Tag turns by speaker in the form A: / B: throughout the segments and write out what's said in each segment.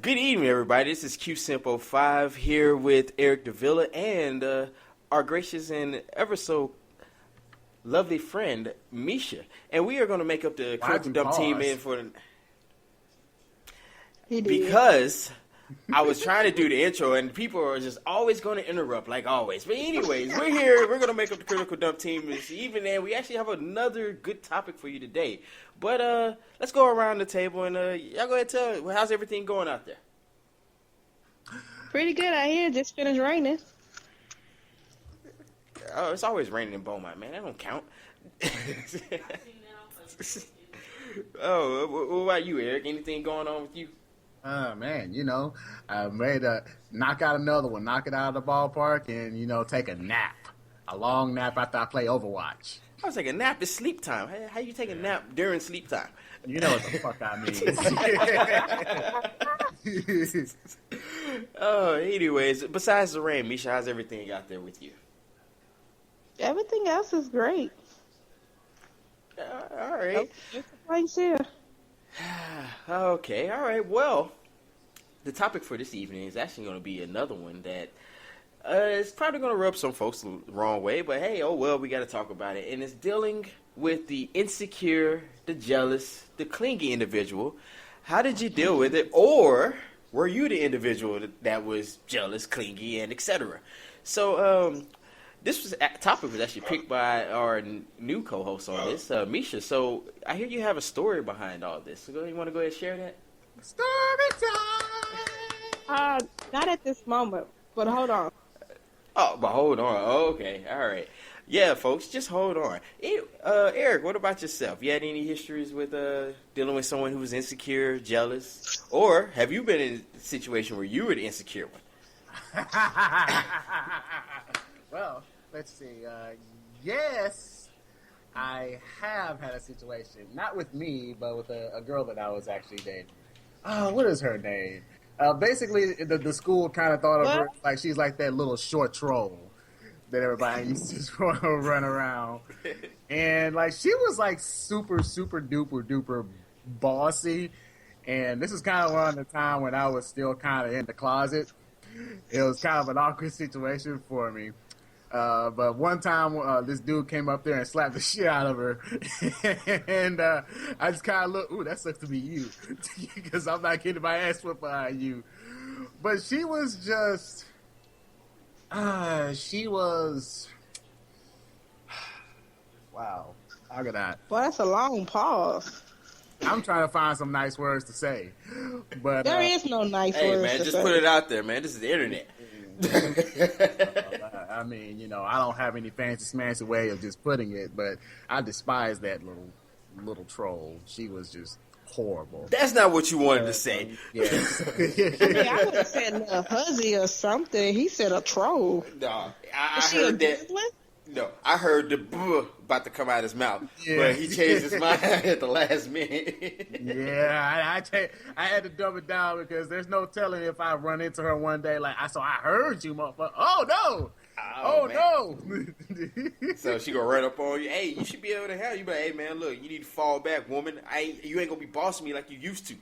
A: Good evening, everybody. This is Q-Simple5 here with Eric Davila and our gracious and ever so lovely friend, Mesha. And we are going to make up the
B: Why'd
A: critical
B: you
A: dump team
B: pause?
A: in for
C: He did.
A: because I was trying to do the intro and people are just always going to interrupt like always. But anyways, we're here. We're going to make up the critical dump team this evening, and we actually have another good topic for you today. But let's go around the table and y'all go ahead and tell how's everything going out there.
C: Pretty good out here. Just finished raining.
A: Oh, it's always raining in Beaumont, man. That don't count. Oh, what about you, Eric? Anything going on with you?
B: Man, I'm ready to knock out another one, knock it out of the ballpark, and, take a nap. A long nap after I play Overwatch.
A: I was like, a nap is sleep time. How you take a nap during sleep time?
B: You know what the fuck I mean.
A: Oh, anyways, besides the rain, Mesha, how's everything out there with you?
C: Everything else is great.
A: All right.
C: Just a place here.
A: Okay, all right. Well, the topic for this evening is actually going to be another one that it's probably going to rub some folks the wrong way, but hey, oh well, we got to talk about it. And it's dealing with the insecure, the jealous, the clingy individual. How did you deal with it? Or were you the individual that was jealous, clingy, and etc.? So, this topic was actually picked by our new co-host on this, Mesha. So I hear you have a story behind all this. So you want to go ahead and share that?
B: Story time!
C: Not at this moment, but hold on.
A: Oh, but hold on. Oh, okay, all right. Yeah, folks, just hold on. Eric, what about yourself? You had any histories with dealing with someone who was insecure, jealous, or have you been in a situation where you were the insecure one?
B: Well, let's see. Yes, I have had a situation. Not with me, but with a girl that I was actually dating. What is her name? Basically, the school kind of thought of her like she's like that little short troll that everybody used to run around. And like she was like super, super duper duper bossy. And this is kind of around the time when I was still kind of in the closet. It was kind of an awkward situation for me. But one time, this dude came up there and slapped the shit out of her. And I just kind of looked, ooh, that sucks to be you. Because I'm not getting my ass whipped behind you. But she was just, wow. How could I?
C: Well, that's a long pause.
B: I'm trying to find some nice words to say. But
C: There is no nice
A: Hey,
C: words
A: man,
C: to
A: just
C: say.
A: put it out there, man. This is the internet.
B: I mean, I don't have any fancy way of just putting it, but I despise that little troll. She was just horrible.
A: That's not what you wanted to say.
B: Yes.
C: I would have said a huzzy or something. He said a troll.
A: No, I
C: Is she a
A: heard that.
C: goblin?
A: No, I heard the buh about to come out of his mouth,
B: Yeah.
A: but he changed his mind at the last minute.
B: Yeah, I had to dumb it down because there's no telling if I run into her one day like I heard you, motherfucker. Oh no! Oh no!
A: So she gonna run up on you. Hey, you should be able to help. You be like, hey man, look, you need to fall back, woman. You ain't gonna be bossing me like you used to.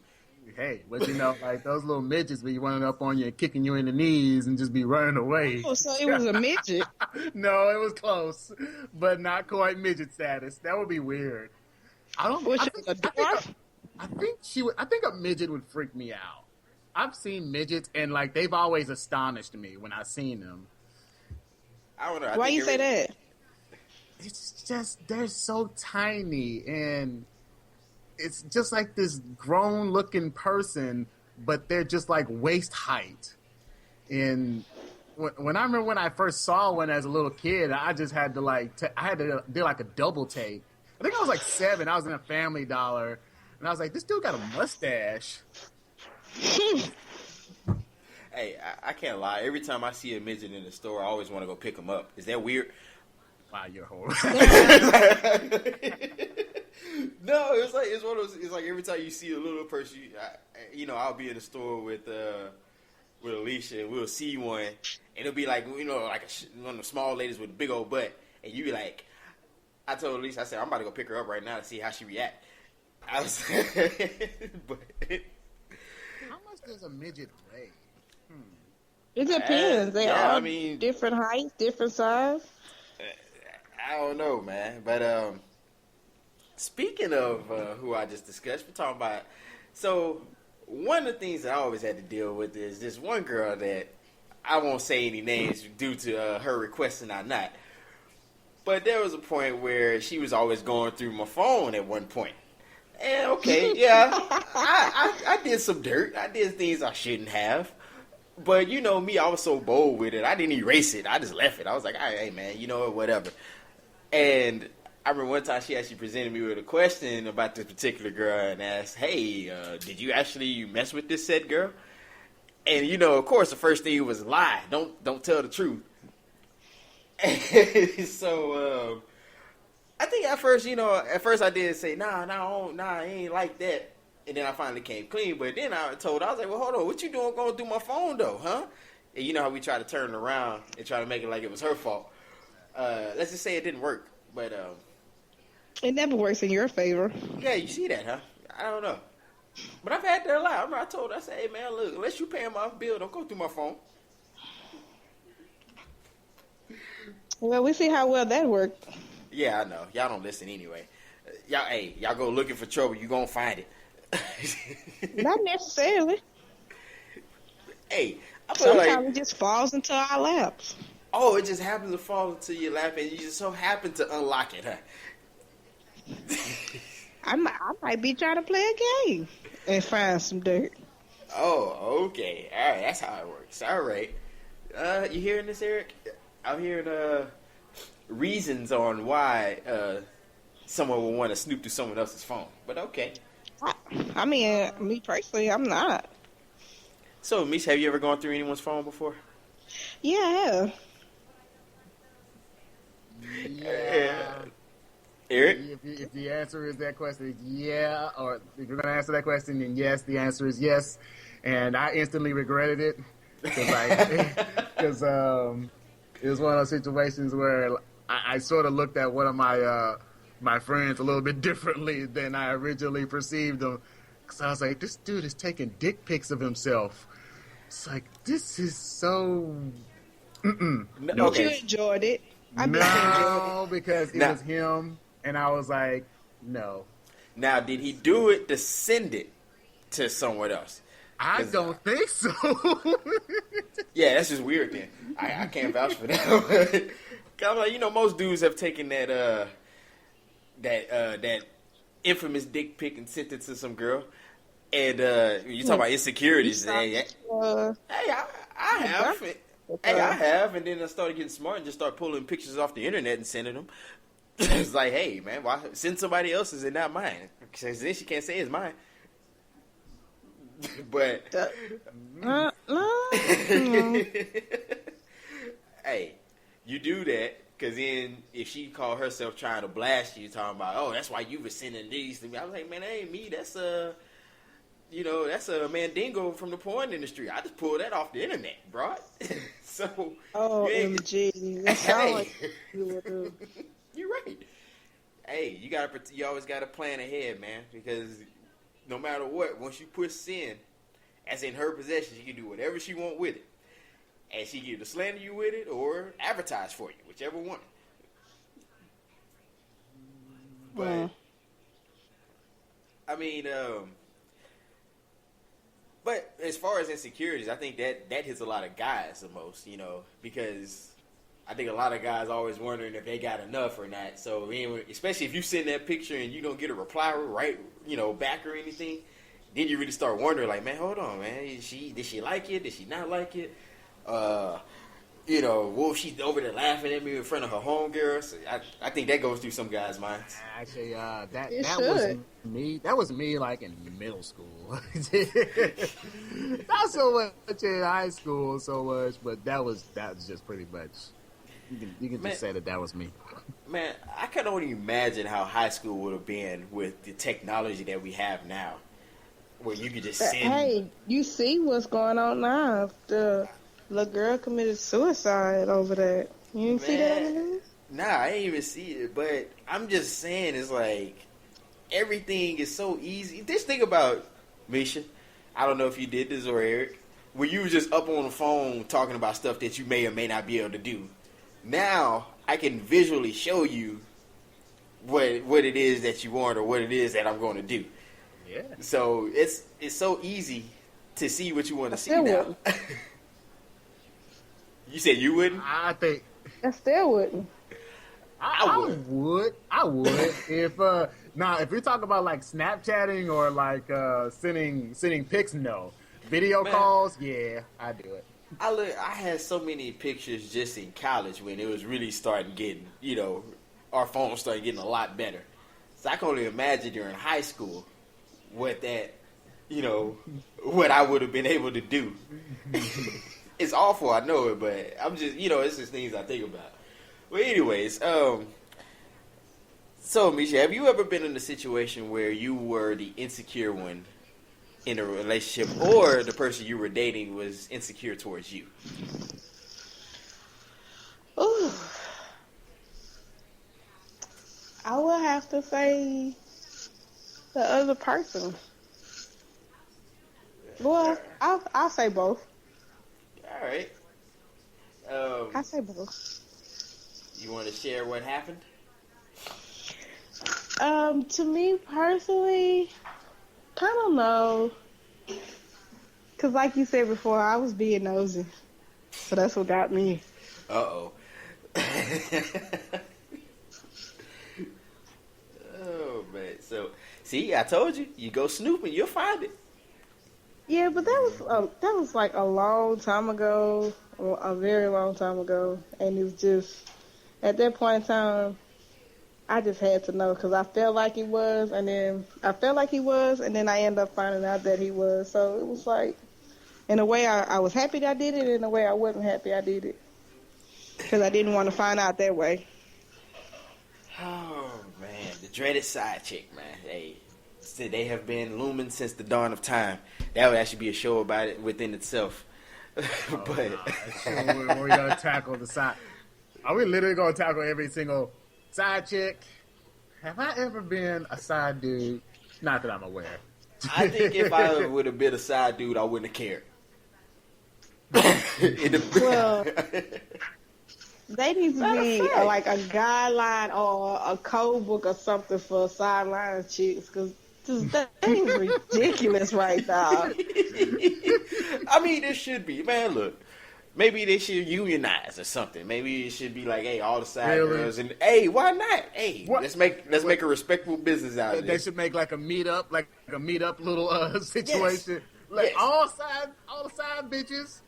B: Hey, but like those little midgets be running up on you and kicking you in the knees and just be running away.
C: Oh, so it was a midget.
B: No, it was close, but not quite midget status. That would be weird.
C: Was she a dwarf?
B: I think a midget would freak me out. I've seen midgets and like they've always astonished me when I've seen them.
A: I don't know.
C: Why you say that?
B: It's just they're so tiny and it's just like this grown looking person, but they're just like waist height. And when I remember when I first saw one as a little kid, I just had to I had to do like a double take. I think I was like 7. I was in a Family Dollar, and I was like, this dude got a mustache.
A: Hey, I can't lie. Every time I see a midget in the store, I always want to go pick him up. Is that weird?
B: Wow, you're horrible.
A: No, it's one of those. It's like every time you see a little person, I'll be in the store with Alicia, and we'll see one, and it'll be like like one of the small ladies with a big old butt, and you be like, I told Alicia, I said I'm about to go pick her up right now to see how she react. I was, but
B: does a midget weigh?
C: It depends. They
A: yeah,
C: are
A: I mean,
C: different heights, different size.
A: I don't know, man. But speaking of who I just discussed, we're talking about. So one of the things that I always had to deal with is this one girl that I won't say any names due to her requesting or not. But there was a point where she was always going through my phone at one point. And okay, yeah, I did some dirt. I did things I shouldn't have. But you know me, I was so bold with it. I didn't erase it. I just left it. I was like, all right, hey, man, you know what, whatever. And I remember one time she actually presented me with a question about this particular girl and asked, hey, did you actually mess with this said girl? And, you know, of course, the first thing was lie. Don't tell the truth. So, I think at first I did say, nah, it ain't like that. And then I finally came clean. But then I was like, well, hold on, what you doing going through my phone, though, huh? And you know how we try to turn it around and try to make it like it was her fault. Let's just say it didn't work. But,
C: It never works in your favor.
A: yeah, you see that, huh? I don't know. But I've had that a lot. I remember I told her, I said, hey, man, look, unless you paying my bill, don't go through my phone.
C: Well, we see how well that worked.
A: Yeah, I know. Y'all don't listen anyway. Y'all go looking for trouble, you gonna find it.
C: Not necessarily.
A: Hey, I feel
C: Sometimes
A: like,
C: it just falls into our laps.
A: oh, it just happens to fall into your lap and you just so happen to unlock it, huh?
C: I might be trying to play a game and find some dirt.
A: Oh, okay. All right, that's how it works. All right. You hearing this, Eric? I'm hearing reasons on why someone would want to snoop through someone else's phone. But okay.
C: I mean, me personally, I'm not.
A: So, Mesha, have you ever gone through anyone's phone before?
C: Yeah, I have.
B: Yeah.
A: Eric?
B: If the answer is that question is yeah, or if you're going to answer that question, then yes, the answer is yes. And I instantly regretted it because it was one of those situations where I sort of looked at one of my friends a little bit differently than I originally perceived them. Because I was like, this dude is taking dick pics of himself. It's like, this is so...
A: No,
C: But
A: okay.
C: you enjoyed it. I bet you enjoyed
B: No, because it was him, and I was like, no.
A: Now, did he do it to send it to someone else?
B: I don't think so.
A: Yeah, that's just weird then. I can't vouch for that. 'Cause I'm like, you know, most dudes have taken that infamous dick pic and sent it to some girl. And you talk about insecurities. Hey, I have. Hey, I have. And then I started getting smart and just started pulling pictures off the internet and sending them. It's like, hey, man, why send somebody else's and not mine? Because then she can't say it's mine. But hey, you do that because then if she called herself trying to blast you, talking about, oh, that's why you were sending these to me. I was like, man, that ain't me. That's that's a mandingo from the porn industry. I just pulled that off the internet, bro. So,
C: OMG, that sounds like you would do.
A: You're right. Hey, you always got to plan ahead, man, because no matter what, once you put sin as in her possession, she can do whatever she want with it. And she can either slander you with it or advertise for you, whichever one. But, I mean, but as far as insecurities, I think that hits a lot of guys the most, you know, because I think a lot of guys always wondering if they got enough or not. So, especially if you send that picture and you don't get a reply right, back or anything, then you really start wondering, like, man, hold on, man, did she like it? Did she not like it? Wolf, she's over there laughing at me in front of her homegirl. So I think that goes through some guys' minds.
B: Actually, that was me. That was me, like in middle school. Not so much in high school, so much, but that was just pretty much. You can just say that was me.
A: Man, I can only imagine how high school would have been with the technology that we have now, where you could just send.
C: Hey, you see what's going on now? The little girl committed suicide over that. You didn't see that on the news?
A: Nah, I didn't even see it. But I'm just saying, it's like everything is so easy. Just think about, Mesha, I don't know if you did this or Eric, where you were just up on the phone talking about stuff that you may or may not be able to do. Now I can visually show you what it is that you want or what it is that I'm going to do.
B: Yeah.
A: So it's so easy to see what you want to see
C: still
A: now. You said you wouldn't?
B: I think
C: I still wouldn't.
B: I would. If if you're talking about like Snapchatting or like sending pics, no. Video calls, yeah, I do it.
A: I had so many pictures just in college when it was really starting getting, our phones started getting a lot better. So I can only imagine during high school what that, what I would have been able to do. It's awful, I know it, but I'm just, it's just things I think about. Well, anyways, so Mesha, have you ever been in a situation where you were the insecure one in a relationship, or the person you were dating was insecure towards you?
C: Ooh. I would have to say the other person. Well, I'll say both.
A: All right.
C: I say both.
A: You want to share what happened?
C: To me personally, I don't know. Cause like you said before, I was being nosy, so that's what got me.
A: Uh-oh. Oh man. So see, I told you, you go snooping, you'll find it.
C: Yeah, but that was like a long time ago, a very long time ago, and it was just at that point in time, I just had to know because I felt like he was, and then I ended up finding out that he was. So it was like, in a way, I was happy that I did it. In a way, I wasn't happy I did it because I didn't want to find out that way.
A: Oh man, the dreaded side chick, man. Hey, they have been looming since the dawn of time. That would actually be a show about it within itself. But
B: we're gonna tackle the side. Are we literally gonna tackle every single side chick? Have I ever been a side dude? Not that I'm aware.
A: I think if I would have been a side dude, I wouldn't have cared.
C: Well, they need to be like a guideline or a code book or something for sideline chicks because that is ridiculous right now.
A: I mean, there should be. Man, look. Maybe they should unionize or something. Maybe it should be like, hey, all the side girls, and hey, why not? Hey, let's make a respectable business out of
B: They
A: this.
B: should make like a meetup little situation.
A: Yes.
B: Like
A: Yes.
B: all the side bitches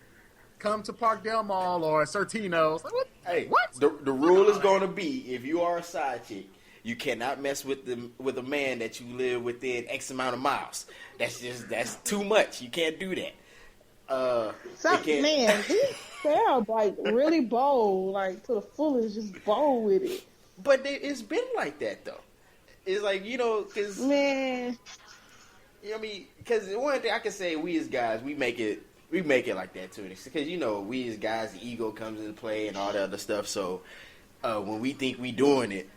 B: come to Parkdale Mall or Sortino's. Like, what?
A: Hey,
B: what?
A: The rule is going to be, if you are a side chick, you cannot mess with a man that you live within X amount of miles. That's too much. You can't do that.
C: Man, they're like really bold, like to the fullest, just bold with it.
A: But it's been like that though. It's like because
C: man,
A: because one thing I can say, we as guys, we make it like that too. Because we as guys, the ego comes into play and all the other stuff. So when we think we doing it,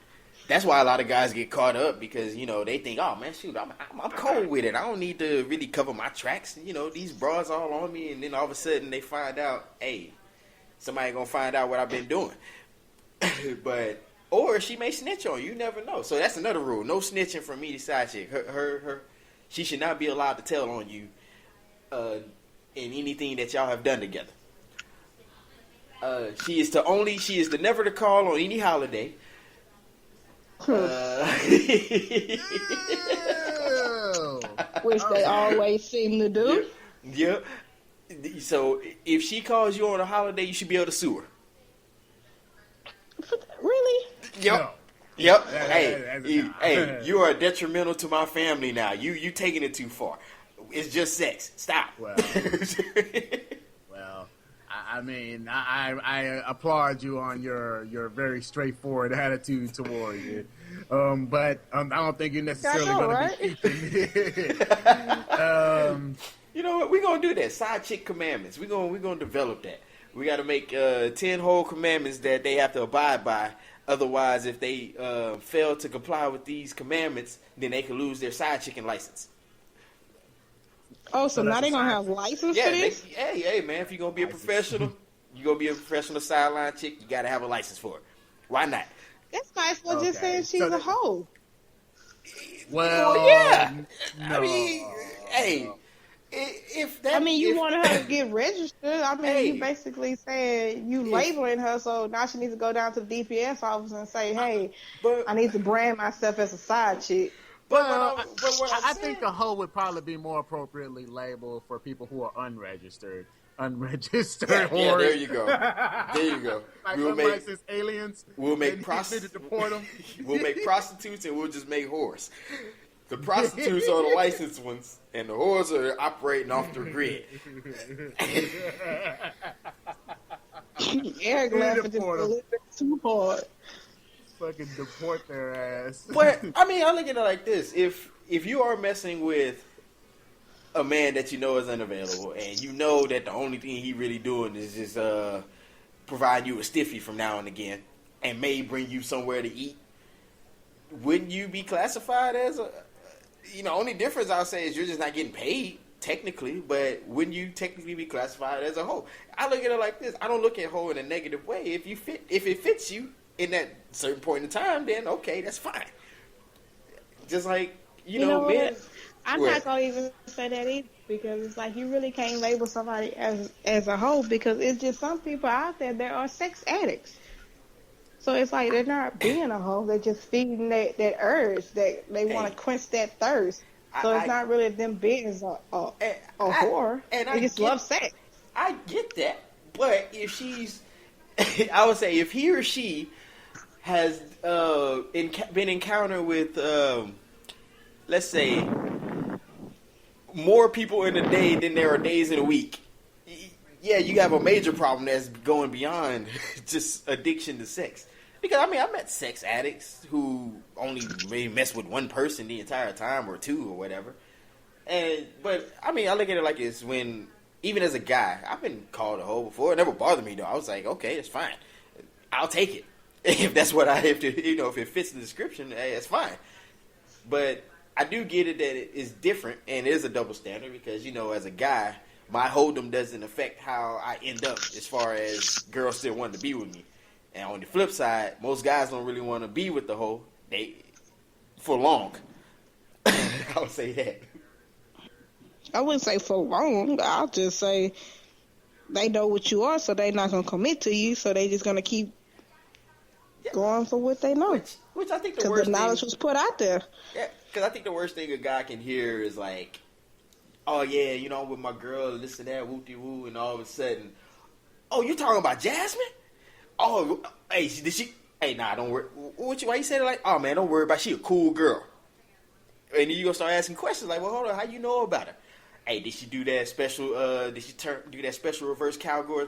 A: that's why a lot of guys get caught up because, they think, oh, man, shoot, I'm cold with it. I don't need to really cover my tracks. These bras all on me. And then all of a sudden they find out, hey, somebody going to find out what I've been doing. Or she may snitch on you. You never know. So that's another rule. No snitching from me to side chick. She should not be allowed to tell on you in anything that y'all have done together. She is to never to call on any holiday.
C: Which they always seem to do.
A: Yep. So if she calls you on a holiday, you should be able to sue her.
C: Really?
A: Yep.
B: No.
A: Yep.
B: Hey,
A: hey, you are detrimental to my family now. You taking it too far. It's just sex. Stop.
B: Well, I mean, I applaud you on your very straightforward attitude toward it. But I don't think you're necessarily going to be keeping it.
A: You know what? We're going to do that. Side chick commandments. We're going to develop that. We got to make 10 whole commandments that they have to abide by. Otherwise, if they fail to comply with these commandments, then they can lose their side chicken license.
C: Oh, so
B: So
C: now
B: that's a
C: they gonna
B: side.
C: have license
A: Yeah,
C: for this?
A: hey, man, if you're gonna be a
B: License.
A: professional, you gonna be a professional sideline chick, you gotta have a license for it. Why not?
C: That's nice for just
B: Okay.
C: saying she's a hoe.
A: Well,
B: Well,
A: yeah. I mean, hey,
B: no.
A: if
C: I
A: that,
C: mean, you
A: if
C: wanted her to get registered. I mean, you
A: hey,
C: basically said you
A: if
C: labeling her, so now she needs to go down to the DPS office and say, "Hey,
A: but
C: I need to brand myself as a side chick."
B: Well,
A: what I'm
B: I
A: saying,
B: think a hoe would probably be more appropriately labeled for people who are unregistered
A: yeah, there
B: whores.
A: you go, there you go.
B: Like
A: We'll make
B: unlicensed aliens.
A: we'll
B: They
A: make
B: need to deport them.
A: we'll make prostitutes and we'll just make whores. The prostitutes are the licensed ones, and the whores are operating off the grid.
C: Eric laughing just a
B: deport 'em.
C: little bit too hard.
B: Fucking deport their ass.
A: But I mean, I look at it like this: if you are messing with a man that you know is unavailable, and you know that the only thing he really doing is just provide you a stiffy from now and again, and may bring you somewhere to eat, wouldn't you be classified as a? Only difference I'll say is you're just not getting paid technically, but wouldn't you technically be classified as a hoe? I look at it like this: I don't look at hoe in a negative way. If it fits you in that certain point in time, then okay, that's fine. Just like
C: You know
A: men.
C: what? I'm
A: What?
C: not gonna even say that either because it's like you really can't label somebody as a hoe because it's just some people out there that are sex addicts. So it's like they're not being a hoe; they're just feeding that urge that they want
A: Hey.
C: to quench that thirst. So it's not really them being a whore.
A: And
C: They just love sex.
A: I get that, but if she's, I would say if he or she has been encountered with, let's say, more people in a day than there are days in a week, yeah, you have a major problem that's going beyond just addiction to sex. Because, I mean, I met sex addicts who only maybe mess with one person the entire time or two or whatever. But, I mean, I look at it like it's when, even as a guy, I've been called a hoe before. It never bothered me, though. I was like, okay, that's fine. I'll take it. If that's what I have to, if it fits the description, hey, that's fine. But I do get it that it is different and it is a double standard because, as a guy, my hold'em doesn't affect how I end up as far as girls still wanting to be with me. And on the flip side, most guys don't really want to be with the hoe for long. I would say that.
C: I wouldn't say for long. I'll just say they know what you are, so they're not gonna commit to you. So they just gonna keep going for what they know.
A: Which I think the
C: Because
A: worst
C: the knowledge
A: thing,
C: was put out there.
A: yeah, because I think the worst thing a guy can hear is like, oh yeah, with my girl, this and that, whoop-de-woo, and all of a sudden, oh, you talking about Jasmine? Oh, hey, did she? Hey, nah, don't worry. Why you say it like? Oh man, don't worry about. She a cool girl. And then you gonna start asking questions like, well, hold on, how you know about her? Hey, did she do that special? Did she do that special reverse cowgirl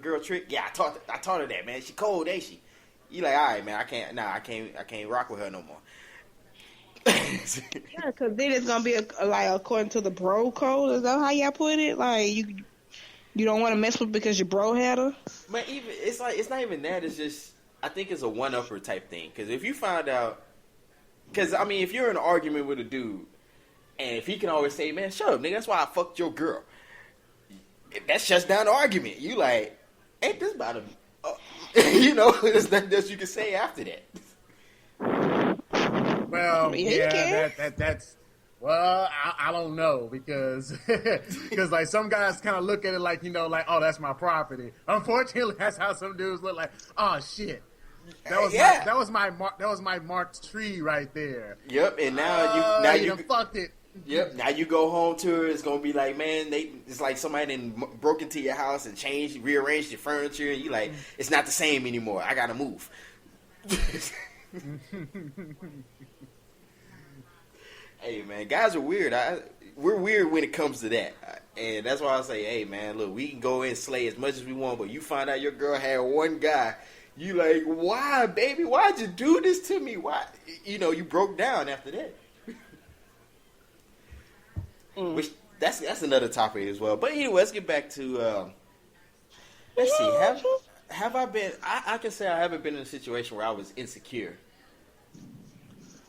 A: girl trick? Yeah, I taught her that, man. She cold, ain't she? You like, all right, man. I can't rock with her no more.
C: Yeah, because then it's gonna be like according to the bro code. Is that how y'all put it? Like you don't want to mess with because your bro had her.
A: But even it's not even that. It's just I think it's a one upper type thing. Because if you find out, because I mean, if you're in an argument with a dude, and if he can always say, "Man, shut up, nigga. That's why I fucked your girl," that shuts down the argument. You like, ain't this about a, there's nothing else you can say after that.
B: Well,
C: Yeah,
B: that's. Well, I don't know because like some guys kind of look at it like like, oh, that's my property. Unfortunately, that's how some dudes look like. Oh shit, that was my marked tree right there.
A: Yep, and now you
B: done fucked it.
A: Yep. Now you go home to her. It's gonna be like, man, it's like somebody done broke into your house and rearranged your furniture, and you like, it's not the same anymore. I gotta move. Hey man, guys are weird. We're weird when it comes to that, and that's why I say, hey man, look, we can go in and slay as much as we want, but you find out your girl had one guy, you like, why, baby? Why'd you do this to me? Why? You broke down after that. Which that's another topic as well. But anyway, let's get back to let's see. Have I been? I can say I haven't been in a situation where I was insecure.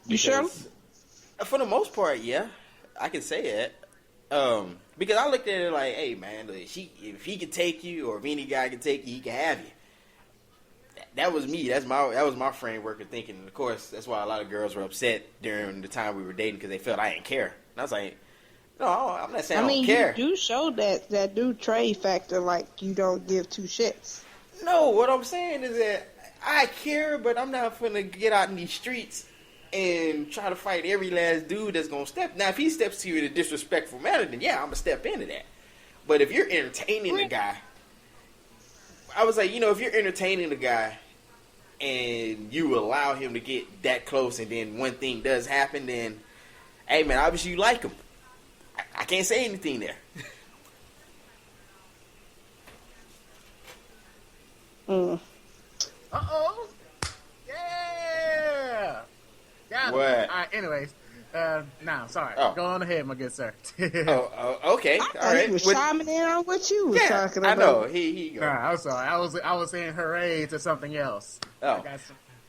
C: You sure?
A: For the most part, yeah, I can say that. Because I looked at it like, hey man, look, if he can take you, or if any guy can take you, he can have you. That was me. That was my framework of thinking. And of course, that's why a lot of girls were upset during the time we were dating because they felt I didn't care. And I was like, no, I'm not saying I don't care.
C: You do show that do trade factor, like you don't give two shits.
A: No, what I'm saying is that I care, but I'm not finna get out in these streets and try to fight every last dude that's gonna step. Now, if he steps to you in a disrespectful manner, then yeah, I'm gonna step into that. But if you're entertaining the guy, I was like, if you're entertaining the guy and you allow him to get that close, and then one thing does happen, then hey man, obviously you like him. I can't say anything there.
B: Uh-oh. Yeah. Got
A: what?
B: It. All right, anyways. No, sorry.
A: Oh.
B: Go on ahead, my good sir.
A: Okay. All right.
C: He was chiming in on what you was talking about.
A: I know. He go.
B: I'm sorry. I was saying hooray to something else.
A: Oh.
B: I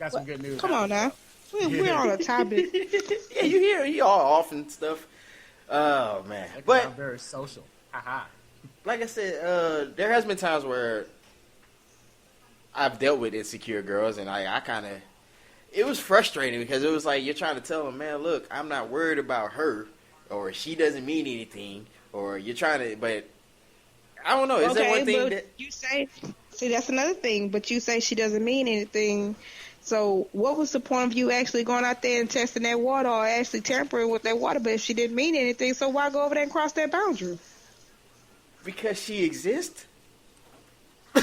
B: got some good news.
C: Come on now. We're on a topic.
A: Yeah, you hear you all off and stuff. Oh man. But
B: I'm very social. Haha.
A: Like I said, there has been times where I've dealt with insecure girls, and I kind of, it was frustrating because it was like you're trying to tell them, man, look, I'm not worried about her, or she doesn't mean anything, or you're trying to, but I don't know. Is there one thing that
C: you say? See, that's another thing. But you say she doesn't mean anything. So, what was the point of you actually going out there and testing that water, or actually tampering with that water? But if she didn't mean anything, so why go over there and cross that boundary?
A: Because she exists.
C: So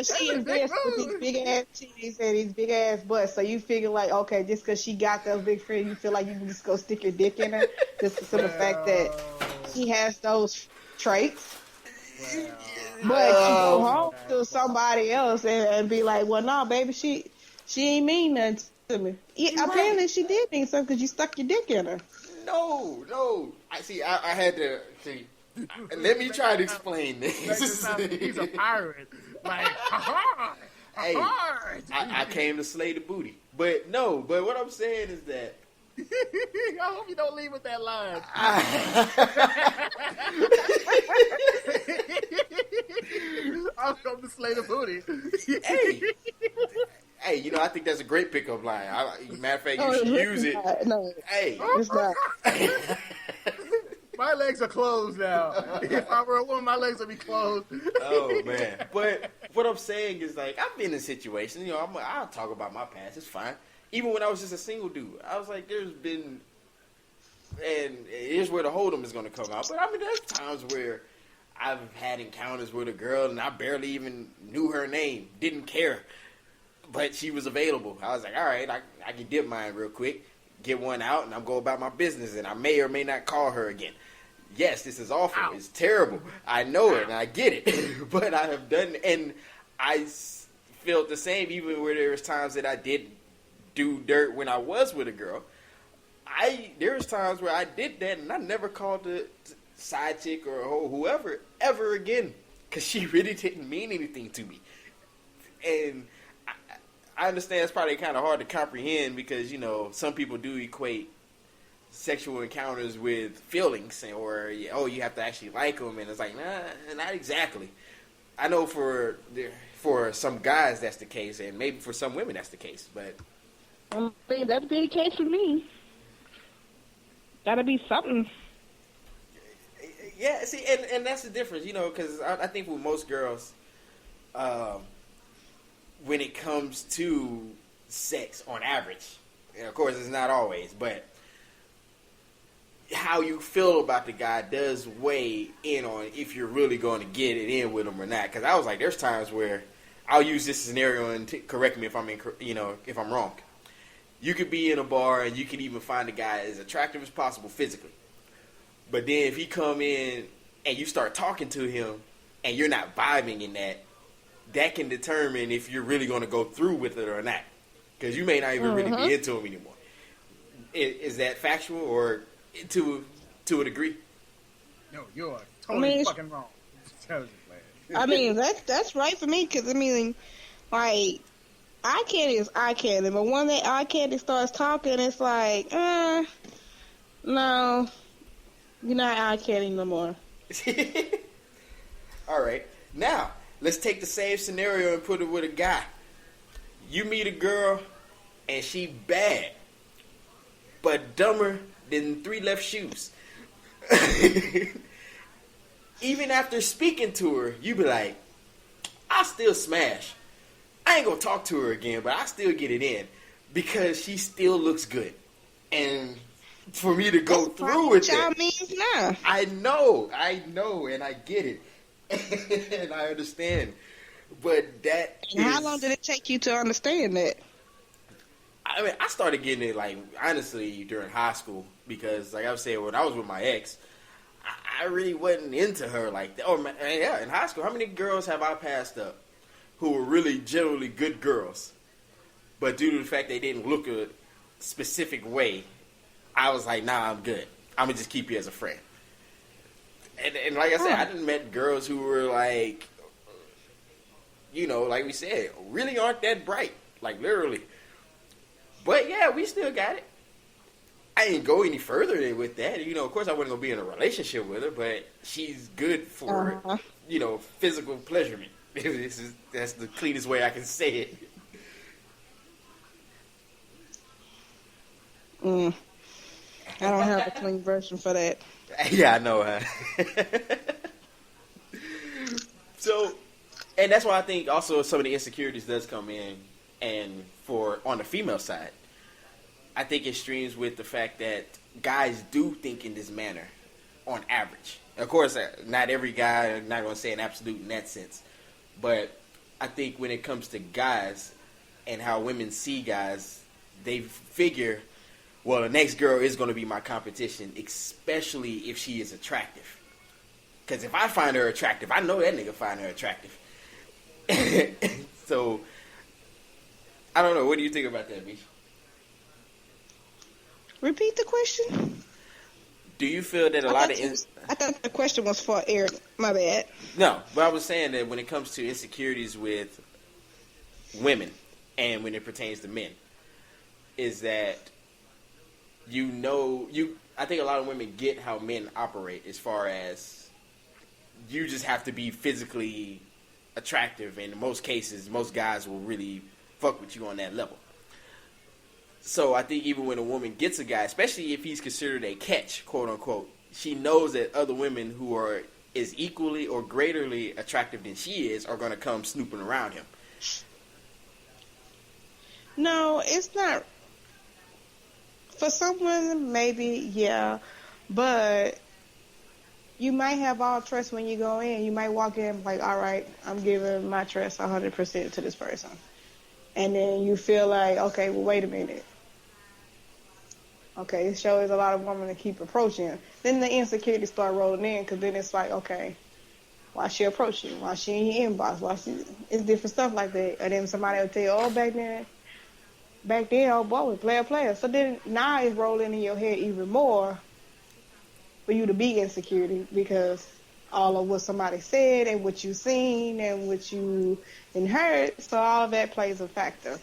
C: she exists with these big ass titties and these big ass butts. So you figure like, okay, just because she got those big friends, you feel like you can just go stick your dick in her, just for the fact that she has those traits. But you go home to somebody else and be like, well, no, baby, she ain't mean nothing to me. Yeah, apparently she did mean something because you stuck your dick in her.
A: No. I had to see. Let me try to explain this.
B: He's a pirate. Like,
A: hey, I came to slay the booty. But what I'm saying is that
B: I hope you don't leave with that line. I'll come to slay the booty.
A: Hey, I think that's a great pickup line. Matter of fact, you should use it.
C: No,
A: hey,
C: it's not.
B: My legs are closed now. If I were a woman, my legs would be closed.
A: Oh man! But what I'm saying is, like, I've been in situations. I'll talk about my past. It's fine. Even when I was just a single dude, I was like, there's been, and here's where the hold'em is going to come out. But I mean, there's times where I've had encounters with a girl and I barely even knew her name, didn't care, but she was available. I was like, all right, I can dip mine real quick, get one out, and I'm going about my business, and I may or may not call her again. Yes, this is awful. Ow. It's terrible. I know it, and I get it. But I have done, and I felt the same even where there was times that I did do dirt when I was with a girl. There was times where I did that, and I never called the side chick or whoever ever again because she really didn't mean anything to me. And I understand it's probably kind of hard to comprehend because, some people do equate sexual encounters with feelings, or you have to actually like them, and it's like, nah, not exactly. I know for some guys that's the case, and maybe for some women that's the case, but
C: I mean, that'd be the case for me. Gotta be something.
A: Yeah, see, and that's the difference, because I think with most girls, when it comes to sex, on average, and of course it's not always, but how you feel about the guy does weigh in on if you're really going to get it in with him or not. Because I was like, there's times where I'll use this scenario and correct me if I'm if I'm wrong. You could be in a bar and you can even find a guy as attractive as possible physically, but then if he come in and you start talking to him and you're not vibing in that can determine if you're really going to go through with it or not. Because you may not even really be into him anymore. Is that factual or to a degree?
B: No, you're totally fucking wrong.
C: I mean, that's right for me, because, like, eye candy is eye candy, but when that eye candy starts talking, it's like, No, you're not eye candy no more.
A: All right. Now, let's take the same scenario and put it with a guy. You meet a girl and she bad, but dumber than 3 left shoes. Even after speaking to her, you be like, I still smash. I ain't gonna talk to her again, but I still get it in because she still looks good. And for me to go through with it,
C: means now.
A: I know, and I get it, and I understand. But that
C: and how long did it take you to understand that?
A: I mean, I started getting it, like, honestly, during high school. Because, like I was saying, when I was with my ex, I really wasn't into her like that. Oh, man, yeah, in high school, how many girls have I passed up who were really generally good girls? But due to the fact they didn't look a specific way, I was like, nah, I'm good. I'm going to just keep you as a friend. And like I said, I done met girls who were like, you know, like we said, really aren't that bright. Like, literally. But, yeah, we still got it. I didn't go any further with that. You know, of course, I wasn't going to be in a relationship with her, but she's good for, you know, physical pleasurement. That's the cleanest way I can say it.
C: I don't have a clean version for that.
A: Yeah, I know, huh? So, and that's why I think also some of the insecurities does come in, and for on the female side, I think it streams with the fact that guys do think in this manner on average. Of course, not every guy, I'm not going to say an absolute in that sense, but I think when it comes to guys and how women see guys, they figure, well, the next girl is going to be my competition, especially if she is attractive. Because if I find her attractive, I know that nigga find her attractive. So, I don't know. What do you think about that, Mesha?
C: Repeat the question.
A: Do you feel that
C: I thought the question was for Eric. My bad.
A: No, but I was saying that when it comes to insecurities with women and when it pertains to men, is that I think a lot of women get how men operate as far as you just have to be physically attractive, and in most cases, most guys will really fuck with you on that level. So I think even when a woman gets a guy, especially if he's considered a catch, quote unquote, she knows that other women who are as equally or greaterly attractive than she is are going to come snooping around him.
C: No, it's not. For some women, maybe, yeah. But you might have all trust when you go in. You might walk in like, all right, I'm giving my trust 100% to this person. And then you feel like, okay, well, wait a minute. Okay, it shows a lot of women that keep approaching. Then the insecurities start rolling in, because then it's like, okay, why she approach you? Why she in your inbox? It's different stuff like that. And then somebody will tell you, oh, back then, oh boy, we player. So then now it's rolling in your head even more for you to be insecurity, because all of what somebody said and what you seen and what you heard, so all of that plays a factor.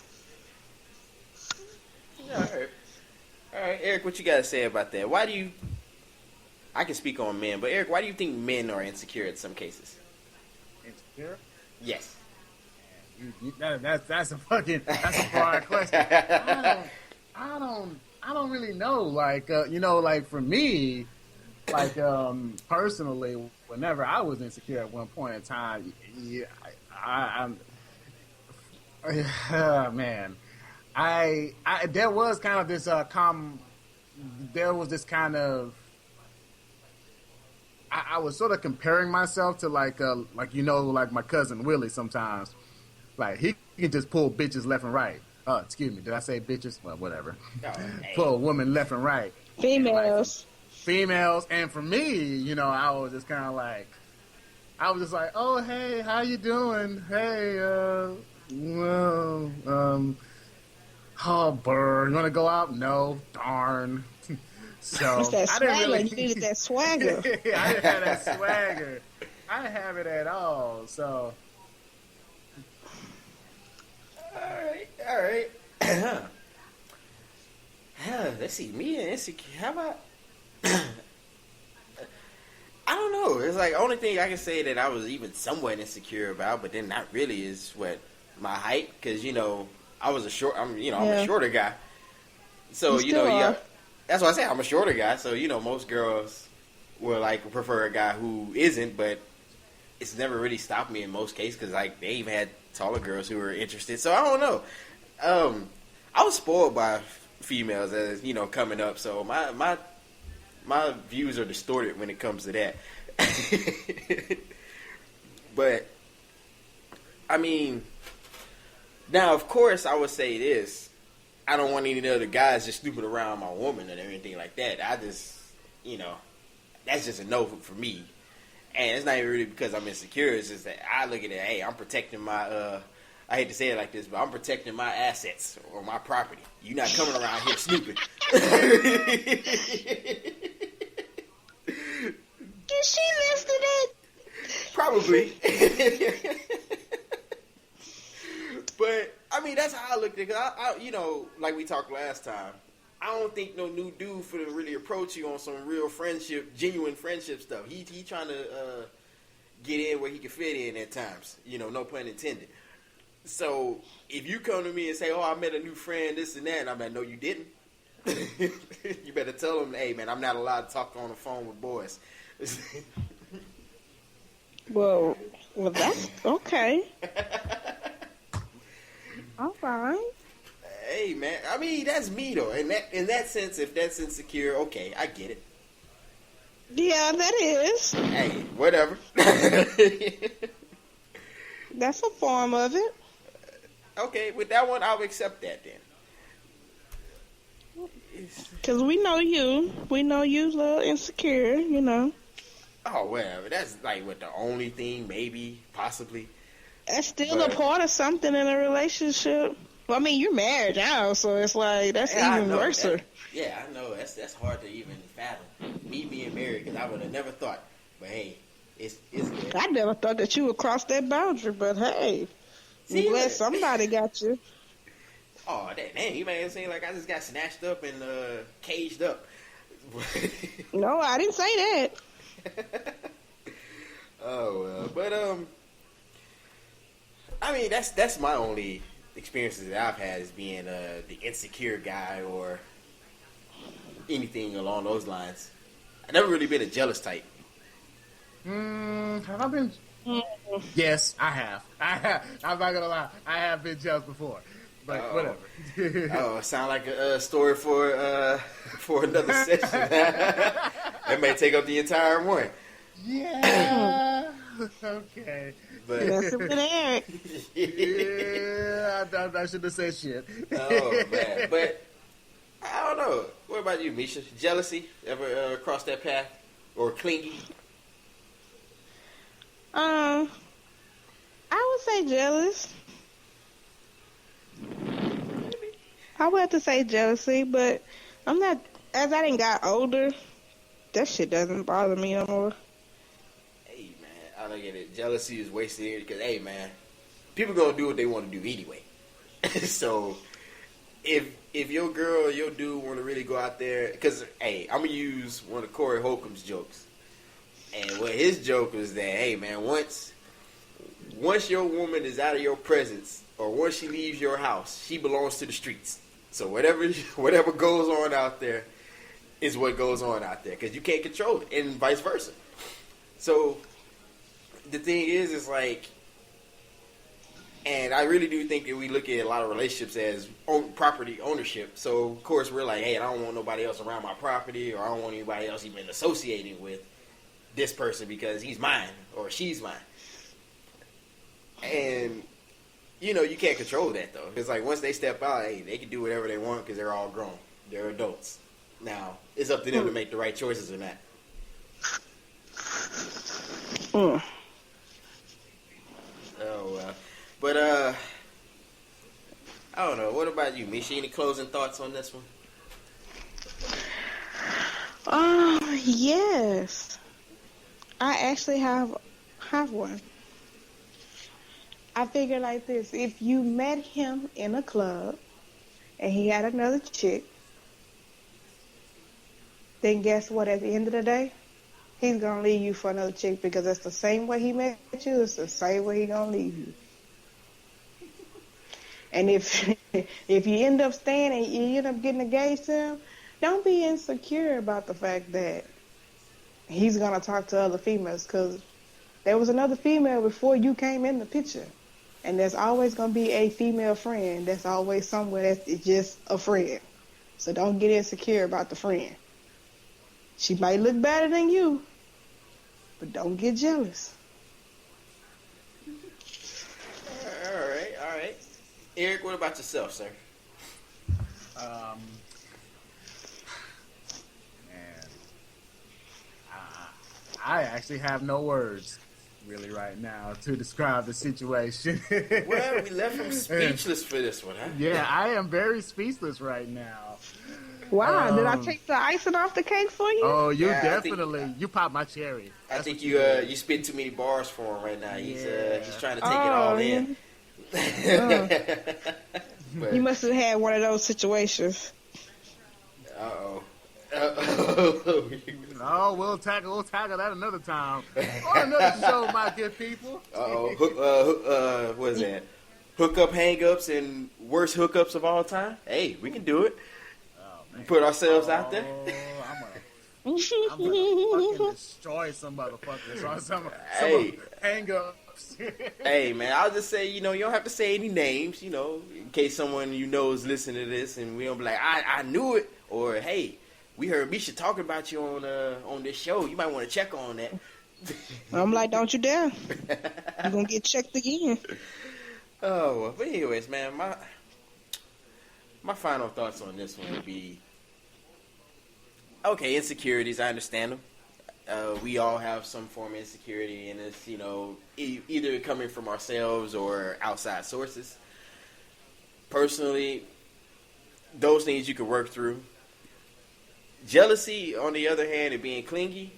A: All right, Eric, what you got to say about that? I can speak on men, but Eric, why do you think men are insecure in some cases?
B: Insecure?
A: Yes.
B: That's a broad question. I don't really know. Like, like for me, like, personally, whenever I was insecure at one point in time, yeah, I'm man, there was kind of this there was this kind of, I was sort of comparing myself to like my cousin Willie sometimes. Like, he can just pull bitches left and right. Oh, excuse me, did I say bitches? Well, whatever. Oh, pull a woman left and right.
C: Females,
B: and for me, I was just kind of like, oh, hey, how you doing? Hey, oh, burr, you want to go out? No, darn. So
C: it's that swagger. You needed that swagger.
B: I didn't have that swagger. I didn't have it at all. So,
A: all right. Let's see. Me and insecure. How about I don't know. It's like the only thing I can say that I was even somewhat insecure about, but then not really, is what my height, because I was I'm a shorter guy, so
C: are.
A: that's why I say I'm a shorter guy. So most girls will like prefer a guy who isn't, but it's never really stopped me in most cases because like they even had taller girls who were interested. So I don't know. I was spoiled by females as coming up, so my views are distorted when it comes to that. But I mean, now of course I would say this: I don't want any other guys just snooping around my woman and everything like that. I just, that's just a no for me. And it's not even really because I'm insecure. It's just that I look at it, hey, I'm protecting my, I hate to say it like this, but I'm protecting my assets or my property. You're not coming around here snooping.
C: Did she listen to that?
A: Probably. But, I mean, that's how I look at it. Cause I, like we talked last time, I don't think no new dude for to really approach you on some real friendship, genuine friendship stuff. He trying to get in where he can fit in at times. No pun intended. So if you come to me and say, "Oh, I met a new friend, this and that," and I'm like, "No, you didn't." You better tell him, "Hey, man, I'm not allowed to talk on the phone with boys."
C: Well, that's okay. All right.
A: Hey, man, I mean, that's me though. In that sense, if that's insecure, okay, I get it.
C: Yeah, that is.
A: Hey, whatever.
C: That's a form of it.
A: Okay, with that one, I'll accept that then.
C: Because we know you. We know you a little insecure,
A: Oh, whatever. That's like what the only thing, maybe, possibly.
C: That's still a part of something in a relationship. Well, I mean, you're married now, so it's like, that's even worse.
A: Yeah, I know. That's hard to even fathom. Me being married, because I would have never thought. But hey, it's good.
C: I never thought that you would cross that boundary, but hey, I'm glad somebody got you.
A: Oh, damn, you made it seem like I just got snatched up and caged up.
C: No, I didn't say that.
A: Oh, well. But, I mean, that's my only experiences that I've had as being the insecure guy or anything along those lines. I've never really been a jealous type.
B: Have I been? Yes, I have. I'm not gonna lie. I have been jealous before, but whatever.
A: Sound like a story for another session. That may take up the entire one.
B: Yeah. Okay.
A: But
C: That's with Eric.
B: Yeah, I shouldn't have said shit.
A: Oh man, but I don't know. What about you, Mesha? Jealousy ever crossed that path, or clingy?
C: I would say jealous. I would have to say jealousy, but I'm not. As I done got older, that shit doesn't bother me no more.
A: Hey man, I look at it. Jealousy is wasted here because hey man, people gonna do what they want to do anyway. So if your girl or your dude want to really go out there, because hey, I'm gonna use one of Corey Holcomb's jokes, and what his joke was that hey man, once your woman is out of your presence or once she leaves your house, she belongs to the streets. So whatever goes on out there is what goes on out there because you can't control it, and vice versa. So the thing is like, and I really do think that we look at a lot of relationships as property ownership. So of course we're like, hey, I don't want nobody else around my property, or I don't want anybody else even associating with this person because he's mine or she's mine. And you can't control that though. It's like once they step out, hey, they can do whatever they want because they're all grown. They're adults. Now it's up to them to make the right choices or not. Oh, but I don't know. What about you, Misha? Any closing thoughts on this one?
C: Yes. I actually have one. I figure like this: if you met him in a club and he had another chick, then guess what? At the end of the day, he's gonna leave you for another chick because that's the same way he met you. It's the same way he gonna leave you. And if if you end up staying and you end up getting engaged to him, don't be insecure about the fact that he's gonna talk to other females, because there was another female before you came in the picture, and there's always gonna be a female friend that's always somewhere that's just a friend. So don't get insecure about the friend. She might look better than you, but don't get jealous.
A: All right. Eric, what about yourself, sir?
B: Man, I actually have no words really right now to describe the situation.
A: Well, we left him speechless for this one, huh?
B: Yeah, I am very speechless right now.
C: Wow, did I take the icing off the cake for you?
B: Oh, you definitely, you popped my cherry.
A: I think you spit too many bars for him right now. He's trying to take it all in.
C: You must have had one of those situations.
A: Uh-oh.
B: Oh, we'll tackle that another time. On another show, my good people.
A: What is that? Hookup hang-ups and worst hookups of all time? Hey, we can do it. Put ourselves out there.
B: I'm gonna fucking destroy some motherfuckers on some hang-ups.
A: Hey, man, I'll just say, you don't have to say any names, in case someone is listening to this, and we don't be like, I knew it, or hey, we heard Mesha talking about you on this show. You might want to check on that.
C: I'm like, don't you dare. You're going to get checked again.
A: Oh, but anyways, man, my final thoughts on this one would be, okay, insecurities, I understand them. We all have some form of insecurity, and it's, either coming from ourselves or outside sources. Personally, those things you can work through. Jealousy, on the other hand, and being clingy,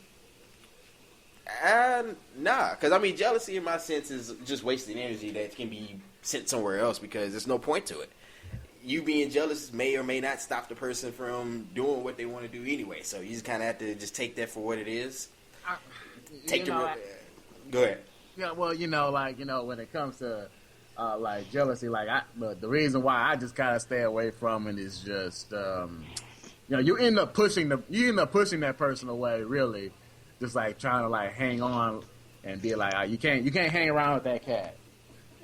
A: nah. Because, jealousy in my sense is just wasted energy that can be sent somewhere else because there's no point to it. You being jealous may or may not stop the person from doing what they want to do anyway. So you just kind of have to just take that for what it is. Go ahead.
B: Yeah, well, when it comes to jealousy, but the reason why I just kind of stay away from it is just, you end up pushing that person away, really, just trying to hang on and be like, you can't hang around with that cat.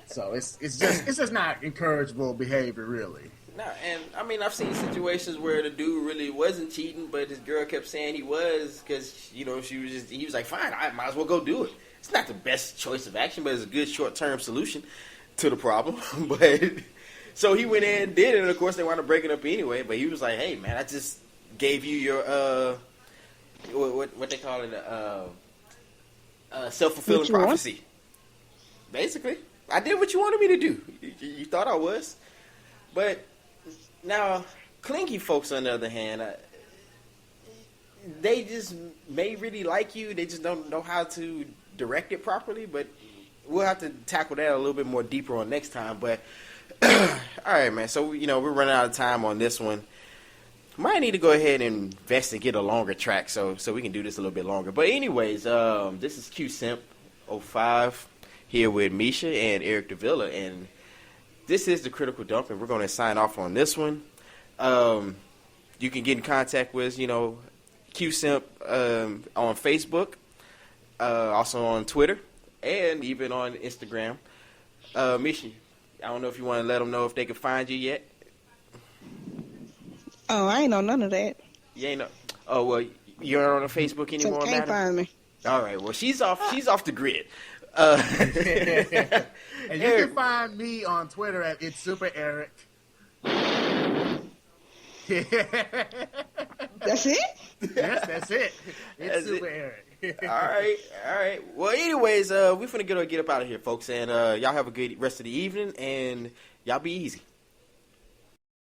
B: So it's just not encourageable behavior, really.
A: No, and I've seen situations where the dude really wasn't cheating, but his girl kept saying he was because he was like, fine, I might as well go do it. It's not the best choice of action, but it's a good short-term solution to the problem. But so he went in and did it, and of course they wound up breaking up anyway. But he was like, hey man, I just gave you your what they call it, self-fulfilling prophecy. Basically, I did what you wanted me to do. You thought I was. But now, clingy folks, on the other hand, they just may really like you. They just don't know how to direct it properly. But we'll have to tackle that a little bit more deeper on next time. But, all right, man. So, we're running out of time on this one. Might need to go ahead and invest and get a longer track so we can do this a little bit longer. But anyways, this is QSimp05 here with Mesha and Eric Davila, and this is the Critical Dump, and we're going to sign off on this one. You can get in contact with, QSimp on Facebook, also on Twitter, and even on Instagram. Mesha, I don't know if you want to let them know if they can find you yet.
C: Oh, I ain't know none of that.
A: You ain't know. Oh, well, you're not on Facebook anymore,
C: so can't find me.
A: All right, well, she's off the grid.
B: And you can find me on Twitter at It's Super Eric.
C: That's it?
B: Yes, that's it. It's Super Eric.
A: All right. Well, anyways, we're finna get up out of here, folks, and y'all have a good rest of the evening, and y'all be easy.